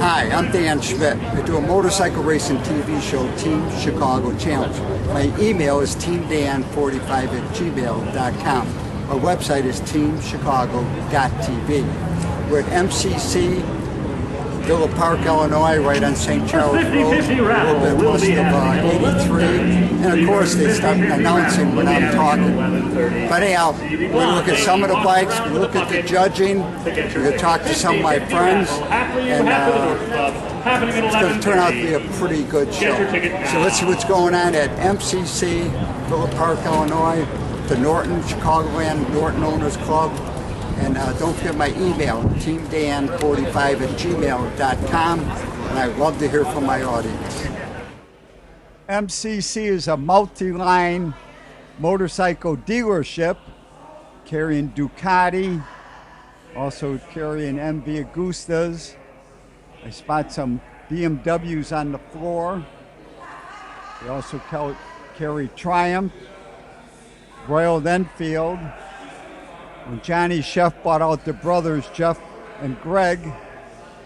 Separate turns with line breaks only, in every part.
Hi, I'm Dan Schmitt. I do a motorcycle racing TV show, Team Chicago Challenge. My email is teamdan45@gmail.com. Our website is teamchicago.tv. We're at MCC, Villa Park, Illinois, right on St. Charles Road, a little bit west of 83. And of course, they start announcing when I'm talking. But anyhow, we look at some of the bikes, we look at the judging, we talk to some of my friends, and it's going to turn out to be a pretty good show. So let's see what's going on at MCC, Villa Park, Illinois, the Norton, Chicagoland Norton Owners Club. And don't forget my email, teamdan45@gmail.com, and I'd love to hear from my audience. MCC is a multi-line motorcycle dealership carrying Ducati, also carrying MV Agustas. I spot some BMWs on the floor. They also carry Triumph, Royal Enfield. When Johnny Chef bought out the brothers, Jeff and Greg,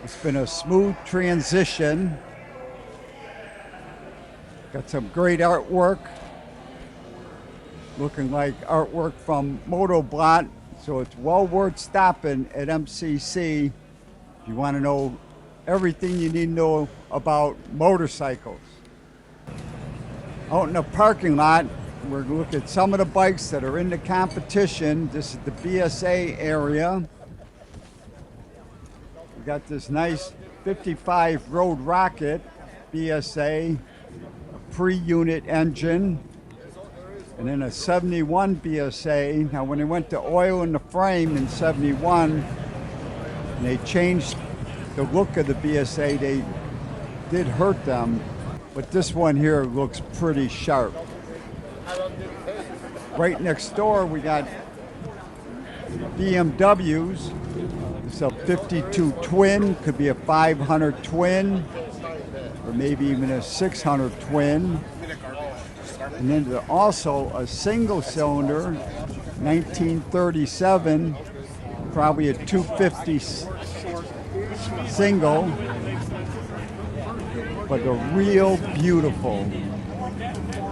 it's been a smooth transition. Got some great artwork, looking like artwork from Motoblot, so it's well worth stopping at MCC if you want to know everything you need to know about motorcycles. Out in the parking lot, we're going to look at some of the bikes that are in the competition. This is the BSA area. We got this nice 55 Road Rocket BSA, a pre-unit engine, and then a 71 BSA. Now when they went to oil in the frame in 71, and they changed the look of the BSA, they did hurt them, but this one here looks pretty sharp. Right next door, we got BMWs. It's a 52 twin, could be a 500 twin, or maybe even a 600 twin. And then there's also a single cylinder, 1937, probably a 250 single, but a real beautiful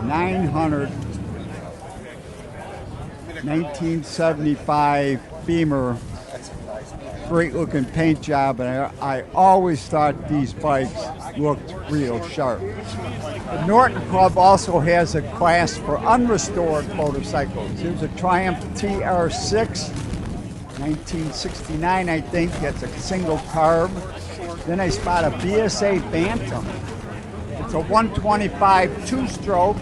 1975 Beamer. Great looking paint job, and I always thought these bikes looked real sharp. The Norton Club also has a class for unrestored motorcycles. Here's a Triumph TR6, 1969 I think, that's a single carb. Then I spot a BSA Bantam. It's a 125 two-stroke,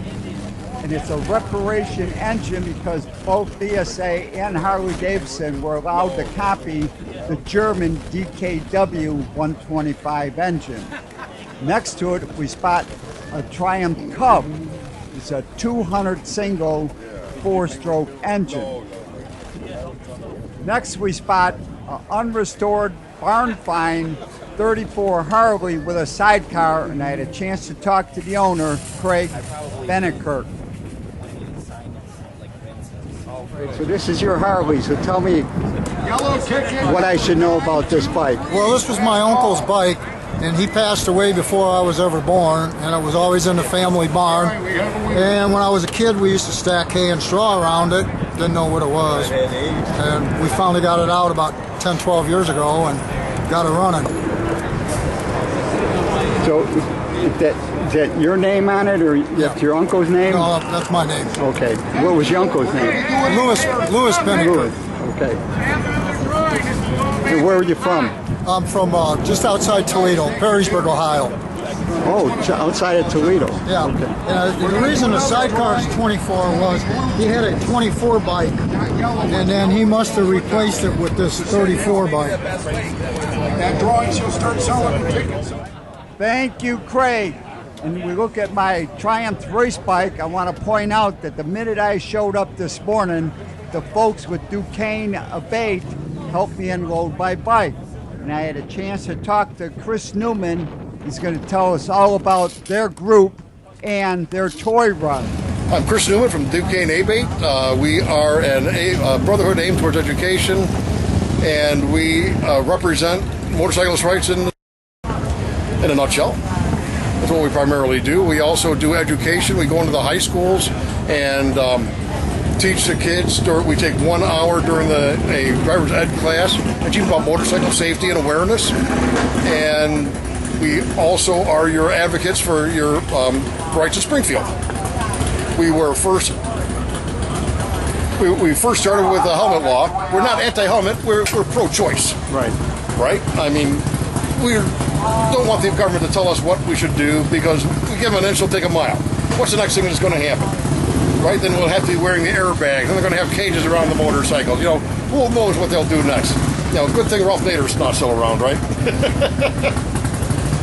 and it's a reparation engine because both BSA and Harley-Davidson were allowed to copy the German DKW 125 engine. Next to it, we spot a Triumph Cub. It's a 200 single four-stroke engine. Next, we spot an unrestored barn find 34 Harley with a sidecar, and I had a chance to talk to the owner, Craig Biniker. So this is your Harley, so tell me what I should know about this bike.
Well, this was my uncle's bike, and he passed away before I was ever born, and it was always in the family barn. And when I was a kid, we used to stack hay and straw around it, didn't know what it was. And we finally got it out about 10, 12 years ago and got it running.
So is that your name on it, or that's your uncle's name?
No, that's my name.
Okay. What was your uncle's name?
Louis Biniker.
Louis. Okay. So where are you from?
I'm from just outside Toledo, Perrysburg, Ohio.
Oh, outside of Toledo.
Yeah.
Okay.
The reason the sidecar is 24 was he had a 24 bike, and then he must have replaced it with this 34 bike.
That drawing, she'll start selling the tickets.
Thank you, Craig. And we look at my Triumph race bike. I want to point out that the minute I showed up this morning, the folks with DuKane Abate helped me unload my bike. And I had a chance to talk to Chris Newman. He's going to tell us all about their group and their toy run.
I'm Chris Newman from DuKane Abate. We are a brotherhood aimed towards education, and we represent motorcyclist rights in in a nutshell. That's what we primarily do. We also do education. We go into the high schools and teach the kids. We take 1 hour during a driver's ed class and teach about motorcycle safety and awareness. And we also are your advocates for your rights in Springfield. We first started with the helmet law. We're not anti-helmet. We're pro-choice.
Right.
Right? I mean, we don't want the government to tell us what we should do because we give them an inch, they'll take a mile. What's the next thing that's going to happen? Right? Then we'll have to be wearing the airbags, and they're going to have cages around the motorcycles. You know, who knows what they'll do next? You know, good thing Ralph Nader's not still around, right?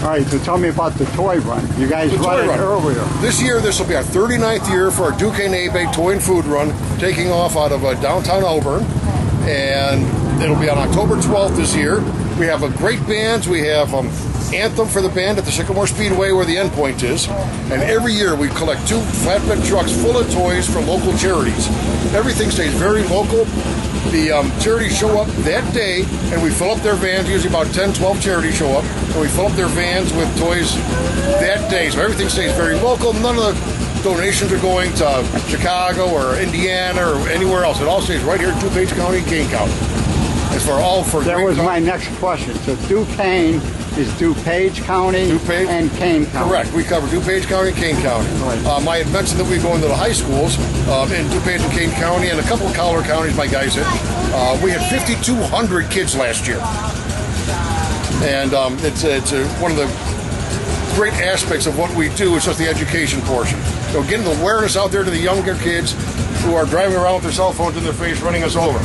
All right, so tell me about the toy run. You guys run it earlier.
This year, this will be our 39th year for our DuKane Abate Toy and Food Run, taking off out of downtown Auburn. And it'll be on October 12th this year. We have great bands. We have Anthem for the band at the Sycamore Speedway where the end point is. And every year we collect 2 flatbed trucks full of toys from local charities. Everything stays very local. The charities show up that day and we fill up their vans. Usually about 10, 12 charities show up. And we fill up their vans with toys that day. So everything stays very local. None of the donations are going to Chicago or Indiana or anywhere else. It all stays right here in DuPage County and Kane County. It's for all for
that was my next question. So DuKane is DuPage County and Kane County.
Correct. We cover DuPage County and Kane County.
Right.
I had mentioned that we go into the high schools in DuPage and Kane County and a couple of collar counties my guys hit. We had 5,200 kids last year. And it's one of the great aspects of what we do is just the education portion. So getting the awareness out there to the younger kids who are driving around with their cell phones in their face running us over.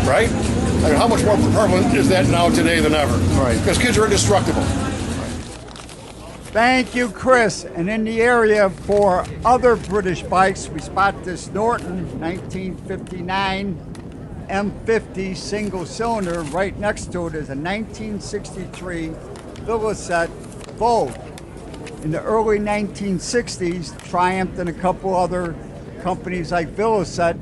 Right? I mean, how much more prevalent is that now today than ever?
Right.
Because kids are indestructible.
Thank you, Chris. And in the area for other British bikes, we spot this Norton 1959 M50 single cylinder. Right next to it is a 1963 Velocette Vogue. In the early 1960s, Triumph and a couple other companies like Velocette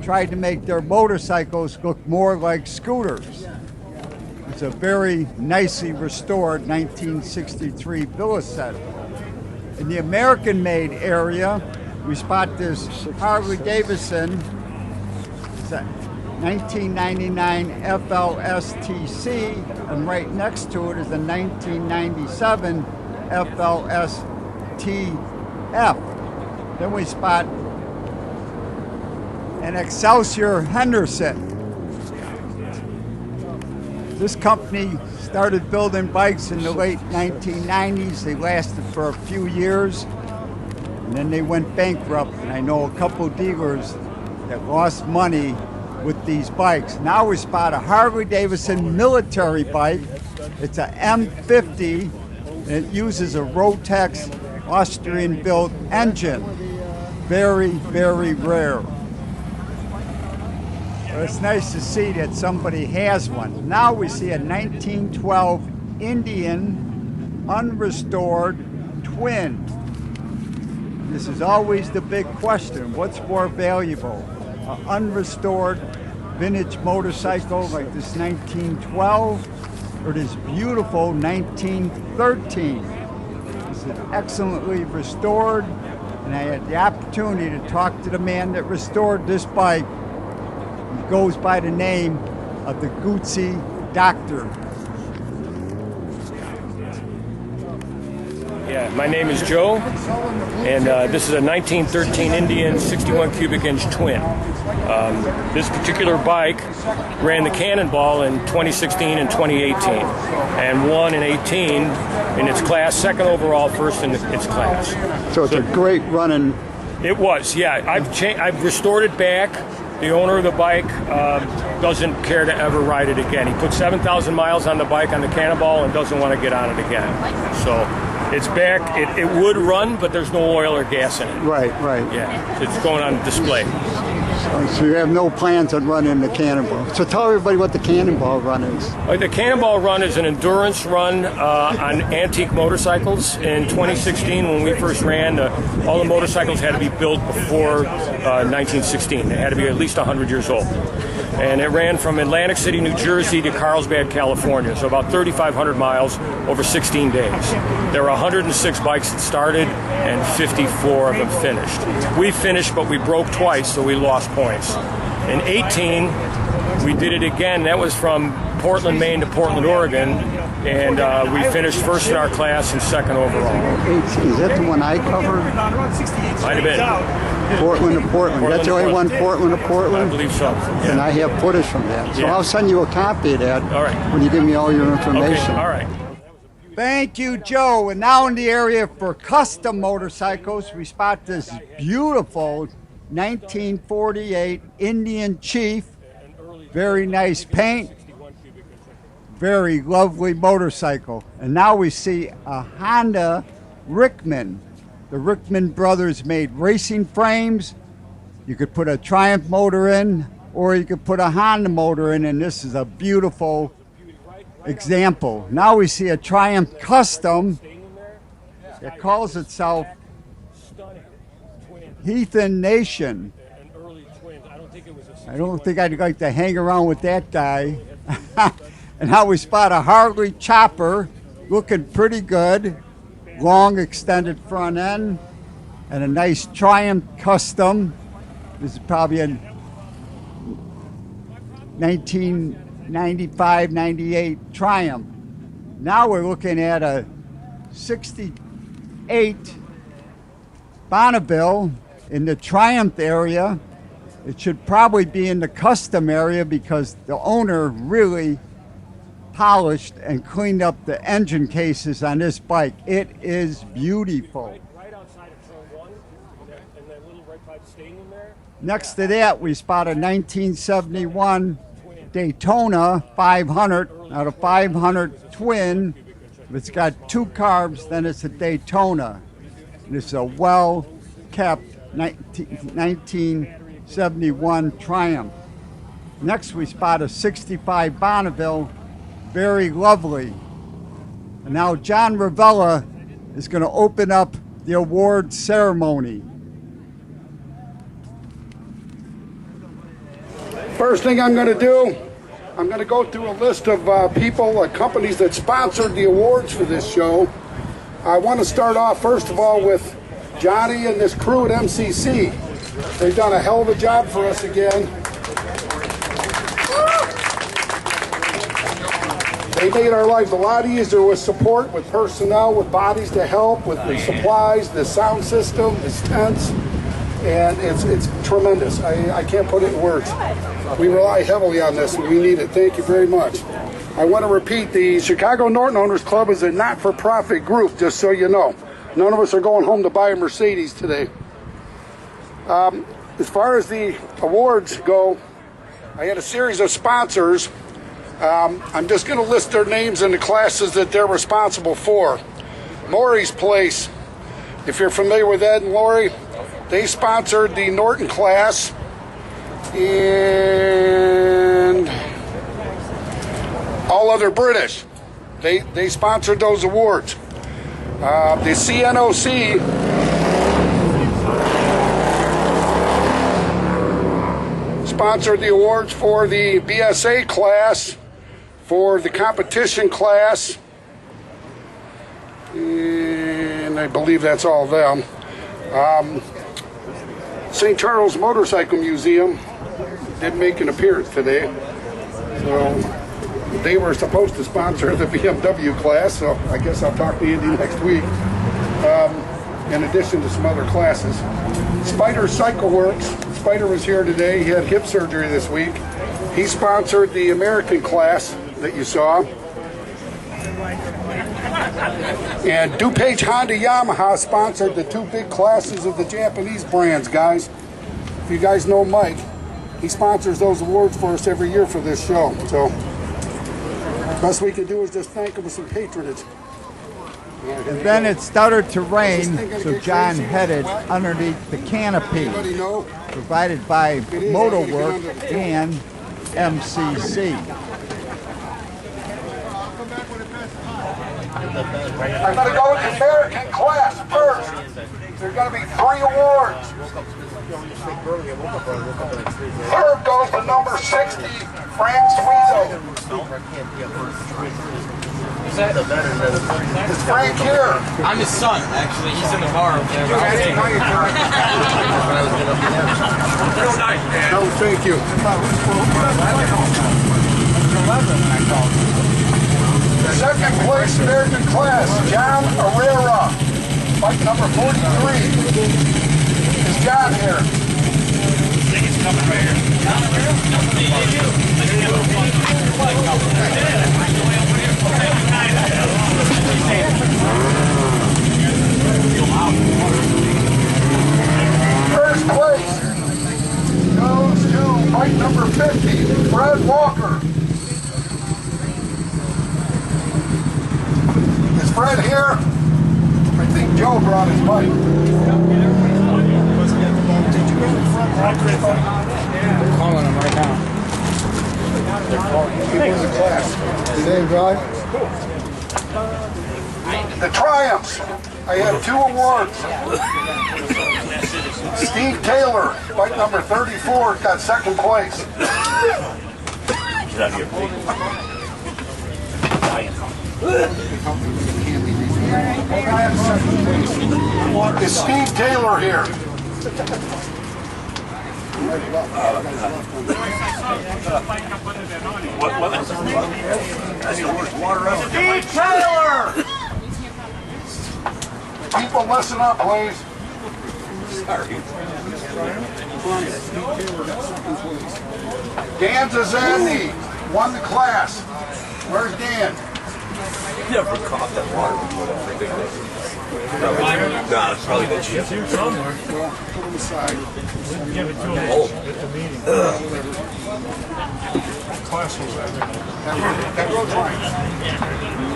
tried to make their motorcycles look more like scooters. It's a very nicely restored 1963 Velocette. In the American-made area, we spot this Harley-Davidson. It's a 1999 FLSTC, and right next to it is a 1997 FLSTF. Then we spot an Excelsior Henderson. This company started building bikes in the late 1990s. They lasted for a few years, and then they went bankrupt. And I know a couple dealers that lost money with these bikes. Now we spot a Harley-Davidson military bike. It's a M50, and it uses a Rotex Austrian-built engine. Very, very rare. But it's nice to see that somebody has one. Now we see a 1912 Indian unrestored twin. This is always the big question. What's more valuable? An unrestored vintage motorcycle like this 1912 or this beautiful 1913? This is excellently restored, and I had the opportunity to talk to the man that restored this bike. He goes by the name of the Gucci Doctor.
Yeah, my name is Joe, and this is a 1913 Indian 61 cubic inch twin. This particular bike ran the Cannonball in 2016 and 2018, and won in 18 in its class, second overall, first in its class.
So it's a great running.
It was, yeah. I've restored it back. The owner of the bike doesn't care to ever ride it again. He put 7,000 miles on the bike on the Cannonball and doesn't want to get on it again. So it's back. It would run, but there's no oil or gas in it.
Right, right.
Yeah, so it's going on display.
So you have no plans on running the Cannonball. So tell everybody what the Cannonball run is.
The Cannonball run is an endurance run on antique motorcycles. In 2016, when we first ran, all the motorcycles had to be built before 1916. They had to be at least 100 years old. and it ran from Atlantic City, New Jersey to Carlsbad, California, so about 3,500 miles over 16 days. There were 106 bikes that started and 54 of them finished. We finished, but we broke twice, so we lost points. In 18, we did it again. That was from Portland, Maine to Portland, Oregon, and we finished first in our class and second overall.
Is that the one I covered?
Might have been.
Portland to Portland. That's the only one, Portland to Portland?
I believe so. Yeah.
And I have footage from that. So
Yeah.
I'll send you a copy of that
All right.
when you give me all your information.
Okay, all right.
Thank you, Joe. And now in the area for custom motorcycles, we spot this beautiful 1948 Indian Chief. Very nice paint. Very lovely motorcycle. And now we see a Honda Rickman. The Rickman brothers made racing frames. You could put a Triumph motor in, or you could put a Honda motor in, and this is a beautiful example. Now we see a Triumph Custom that calls itself Heathen Nation. I don't think I'd like to hang around with that guy. And how we spot a Harley chopper, looking pretty good. Long extended front end, and a nice Triumph Custom. This is probably a 1995, 98 Triumph. Now we're looking at a 68 Bonneville in the Triumph area. It should probably be in the custom area because the owner really polished and cleaned up the engine cases on this bike. It is beautiful.
Right outside of turn 1, and that little red pipe stadium there.
Next to that, we spot a 1971 Daytona 500. Now the 500 twin, if it's got two carbs, then it's a Daytona. And it's a well-kept 1971 Triumph. Next, we spot a 65 Bonneville. Very lovely. And now Jon Revilla is going to open up the award ceremony.
First thing I'm going to do, I'm going to go through a list of people, companies that sponsored the awards for this show. I want to start off, first of all, with Johnny and this crew at MCC. They've done a hell of a job for us again. They made our lives a lot easier with support, with personnel, with bodies to help, with the supplies, the sound system, the tents, and it's tremendous. I can't put it in words. We rely heavily on this, and we need it. Thank you very much. I want to repeat, the Chicago Norton Owners Club is a not-for-profit group, just so you know. None of us are going home to buy a Mercedes today. As far as the awards go, I had a series of sponsors. I'm just going to list their names and the classes that they're responsible for. Lori's Place, if you're familiar with Ed and Lori, they sponsored the Norton class, and all other British. They sponsored those awards. The CNOC sponsored the awards for the BSA class, for the competition class, and I believe that's all of them. St. Charles Motorcycle Museum did make an appearance today, so they were supposed to sponsor the BMW class, so I guess I'll talk to Andy next week, in addition to some other classes. Spider Cycle Works, Spider was here today. He had hip surgery this week. He sponsored the American class that you saw. And DuPage Honda Yamaha sponsored the two big classes of the Japanese brands, guys. If you guys know Mike, he sponsors those awards for us every year for this show. So, best we can do is just thank him with some patronage.
And then it started to rain, so John headed underneath the canopy provided by Motorwork and MCC.
I'm going to go with the American class first. There's going to be 3 awards. Third goes to number 60, Frank Sweeto. Is Frank here?
I'm his son, actually. He's in the bar over there.
No, thank you. Second place American class, Jon Revilla. Fight number 43. Is John here?
I think he's coming right here.
First place goes to fight number 50, Fred Walker. Is Fred here? I think Joe brought his bike.
They're calling him right now.
He was in class.
Dave, right?
The Triumphs. I have 2 awards. Steve Taylor, fight number 34, got second place.
Get out of here, please.
Is Steve Taylor here?
Steve Taylor!
People listen up, please. Dan Zazandi won the class. Where's Dan?
Never caught that water before. That's ridiculous. Nah, it's probably the chip.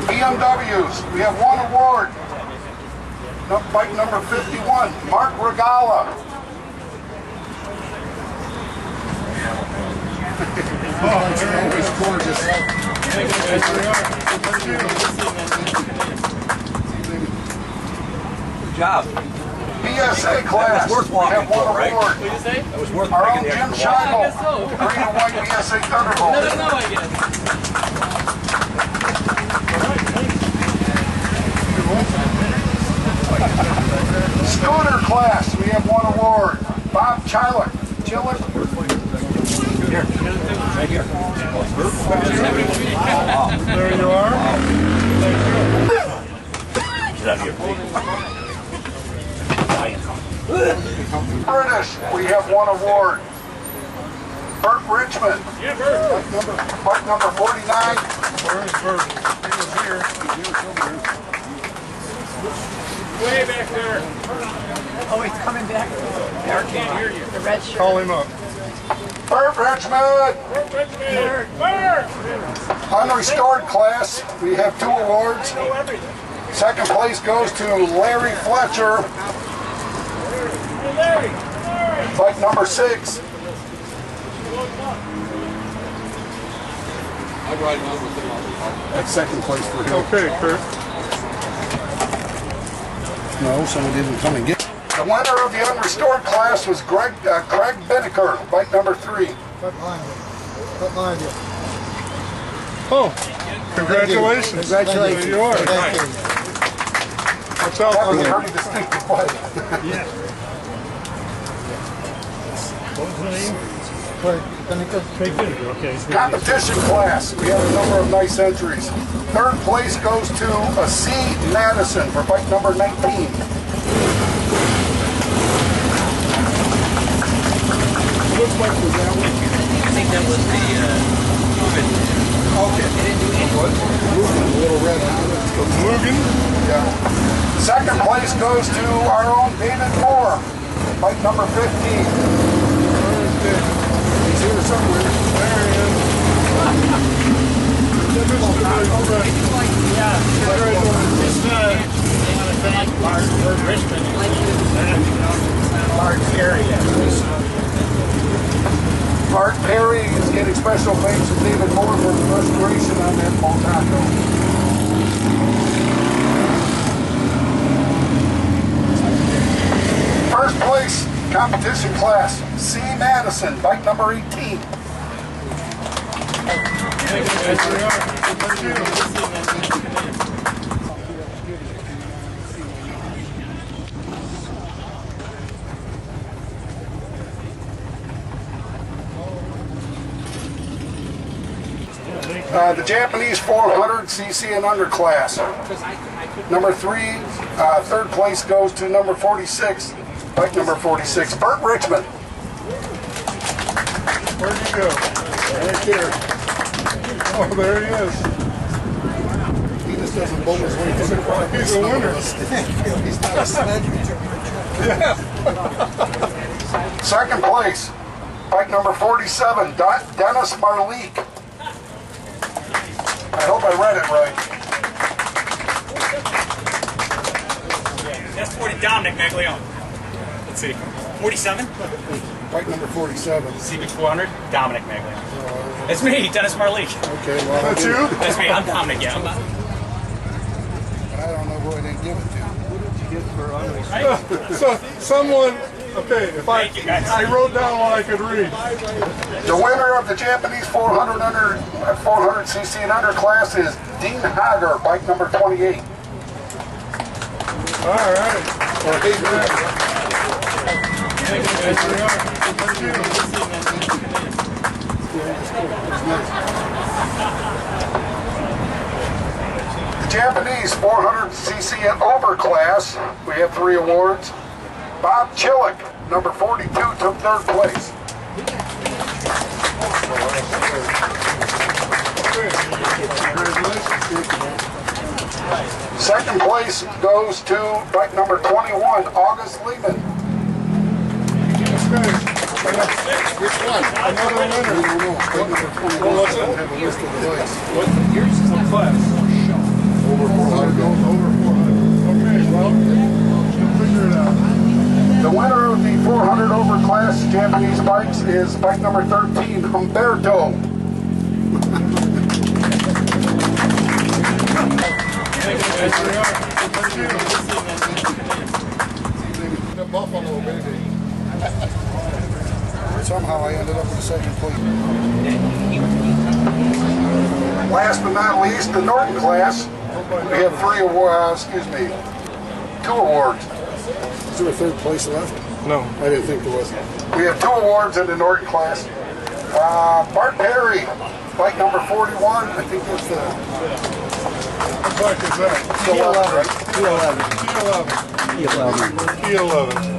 BMWs, we have 1 award. Bike number 51, Mark Regala. Always gorgeous.
Good job.
BSA class,
That was worth
we
walking
have 1
for, right?
award.
That was worth
Our own
making the
Jim
extra walk.
Scheibel, green and white BSA Thunderbolt. Scooter class, we have 1 award. Bob Chilek.
Here. Right here.
There you are.
Get out of here, please.
British, we have 1 award. Burt Richmond.
Yeah, Bert.
Bike number 49.
Where's Bert? He was here. Way back there.
Oh, he's coming back.
I can't hear you.
The red shirt.
Call him up. Burt Richmond.
Bert!
Unrestored class, we have 2 awards. Second place goes to Larry Fletcher. Bike number 6. That's second place for him.
Okay, Kurt.
No, someone didn't come and get. The winner of the unrestored class was Craig Biniker, bike number 3.
Cut behind you. Cut behind you.
Oh, congratulations.
Congratulations.
There you are.
Thank you.
What's out
That
for
was a
you?
pretty distinctive bike.
Craig Biniker.
Competition class, we have a number of nice entries. Third place goes to a C. Madison for bike number 19. Looks like was that one.
I think that was the
Okay. What? Lugan, a little red.
Lugan?
Yeah. Second place goes to our own David Moore, bike number 15. He's here somewhere. There he is. Mark Perry is getting special thanks from David Moore for the restoration on that Walano. First place competition class. class, C. Madison, bike number 18. The Japanese 400cc and under class. Number 3, third place goes to number 46, bike number 46, Burt Richmond.
Where'd he go? Right there. Oh, there he is.
He just doesn't bowl his way through the crowd.
He's a winner.
He's not a sled.
Second place, bike number 47, Dennis Marleek. I hope I read it right.
That's 40, Dominic Maglione. Let's see, 47?
Bike number 47.
CB 400, Dominic Maglione. That's me, Dennis Marleek.
Okay, well,
That's you?
That's me, I'm Dominic, yeah.
but I don't know who I didn't give it to.
So, someone, okay, if
Thank you, guys.
I wrote down what I could read.
The winner of the Japanese 400cc and under class is Dean Hager, bike number 28.
All right.
Or hey,
The Japanese 400cc and over class, we have 3 awards. Bob Chillick, number 42, took third place. Second place goes to bike number 21, August Lehman.
which one?
Another winner.
We don't know. Bike number 21
Well, what's
doesn't
it?
have a list of the place.
What class?
Over 400.
Over 400. Okay, well, we'll figure it out.
The winner of the 400 over class Japanese bikes is bike number 13, Humberto.
The Buffalo, baby. Somehow I ended up in second place.
Last but not least, the Norton class. We have 3 awards, 2 awards.
Is there a third place left?
No.
I didn't think there was.
We have 2 awards in the Norton class. Bart Perry, bike number 41. I think that's the
What bike is that?
T11.
E11.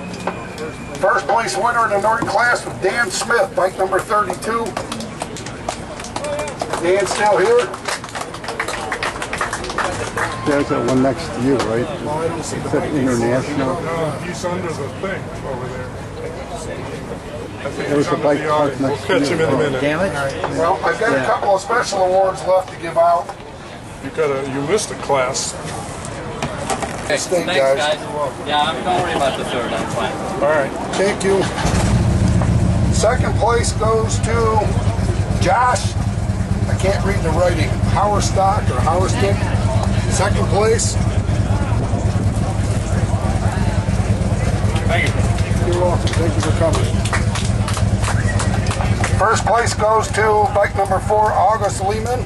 First place winner in the Norton class was Dan Schmitt, bike number 32. Dan still here?
There's that one next to you, right? It's at International.
He's under the thing over there. I think
There was
he's
a
under
bike
the
parked
awning. We'll
next to
catch
you.
him in a minute.
Damn it.
Well, I've got a couple of special awards left to give out.
You missed a class.
Stay,
Thanks,
guys.
guys. Yeah, don't worry about the third. I'm fine.
All right.
Thank you.
Second place goes to Josh. I can't read the writing. Howerstock or Howerstick. Second place.
Thank you.
You're welcome. Thank you for coming. First place goes to bike number 4, August Lehman.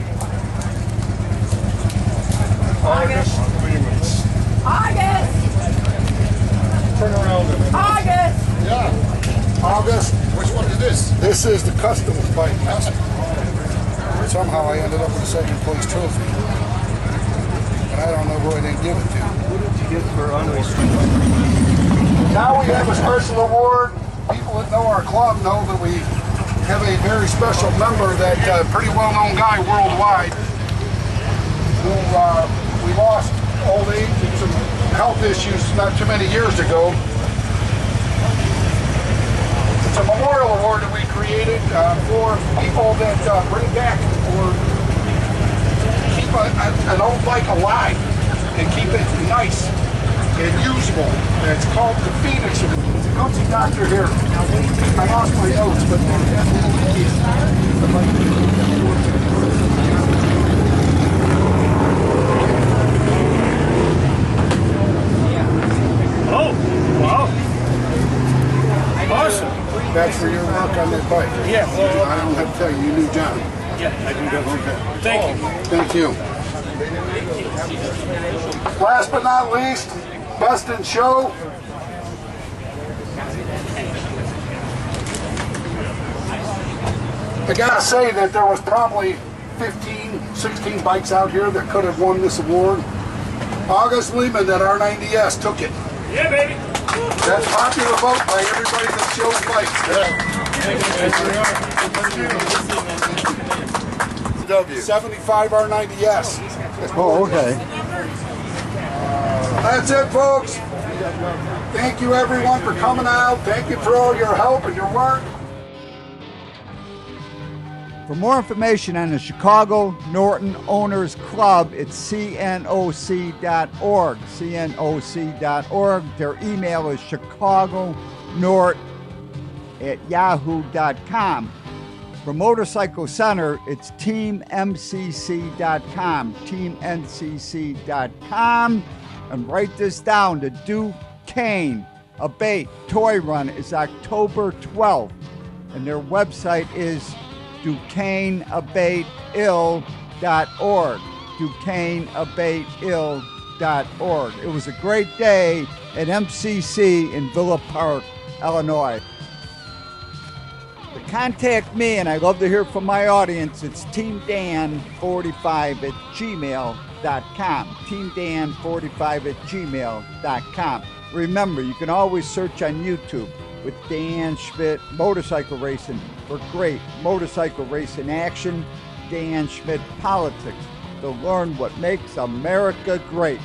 August Lehman's.
August!
Turn around and
August!
Yeah.
August.
Which one is this?
This is the custom bike.
Somehow I ended up with a second place trophy. But I don't know who I didn't give it to.
Now we have a special award. People that know our club know that we have a very special member, that pretty well-known guy worldwide, who we lost old age and some health issues not too many years ago. It's a memorial award that we created for people that bring back or keep an old bike alive and keep it nice and usable. And it's called the Phoenix. It's a coaching doctor here. I lost my notes, but
Oh, wow. Awesome.
for your work on that bike.
Yeah, well,
I don't have to tell you, you knew John.
yeah, I do that.
Okay.
Thank you.
Thank you. Last but not least, Best in Show. I gotta say that there was probably 15, 16 bikes out here that could have won this award. August Lehman, that R90S, took it.
Yeah, baby.
That's popular vote by everybody that shows bikes.
W.
75 R90S.
Oh, okay.
That's it, folks. Thank you, everyone, for coming out. Thank you for all your help and your work.
For more information on the Chicago Norton Owners Club, it's cnoc.org. cnoc.org. Their email is chicagonort@yahoo.com. For Motorcycle Center, it's teammcc.com. teammcc.com. And write this down. The DuKane Abate Toy Run is October 12th. And their website is DuKaneAbateIll.org. DuKaneAbateIll.org. It was a great day at MCC in Villa Park, Illinois. To contact me, and I love to hear from my audience, it's teamdan45@gmail.com. teamdan45@gmail.com. Remember, you can always search on YouTube with Dan Schmitt Motorcycle Racing for great motorcycle racing action, Dan Schmitt Politics, to learn what makes America great.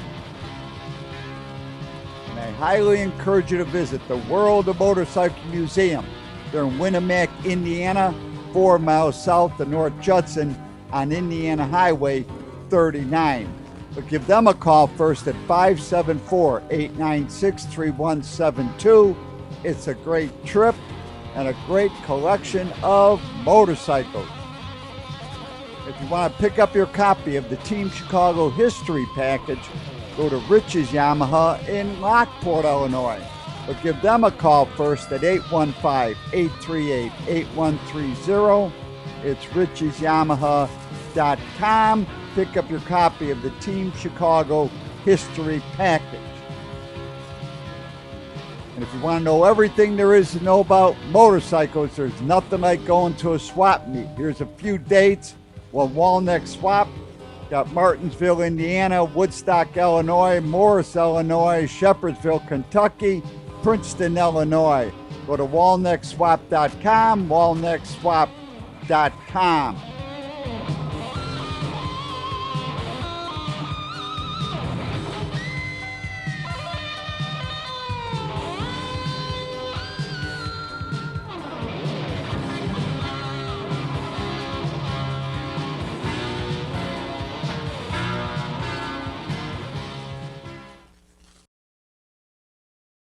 And I highly encourage you to visit the World of Motorcycle Museum. They're in Winamac, Indiana, 4 miles south of North Judson on Indiana Highway 39. But give them a call first at 574-896-3172. It's a great trip and a great collection of motorcycles. If you want to pick up your copy of the Team Chicago History Package, go to Rich's Yamaha in Lockport, Illinois. But give them a call first at 815-838-8130. It's richesyamaha.com. Pick up your copy of the Team Chicago History Package. And if you want to know everything there is to know about motorcycles, there's nothing like going to a swap meet. Here's a few dates. Well, Walnut Swap, got Martinsville, Indiana, Woodstock, Illinois, Morris, Illinois, Shepherdsville, Kentucky, Princeton, Illinois. Go to walnutswap.com, walnutswap.com.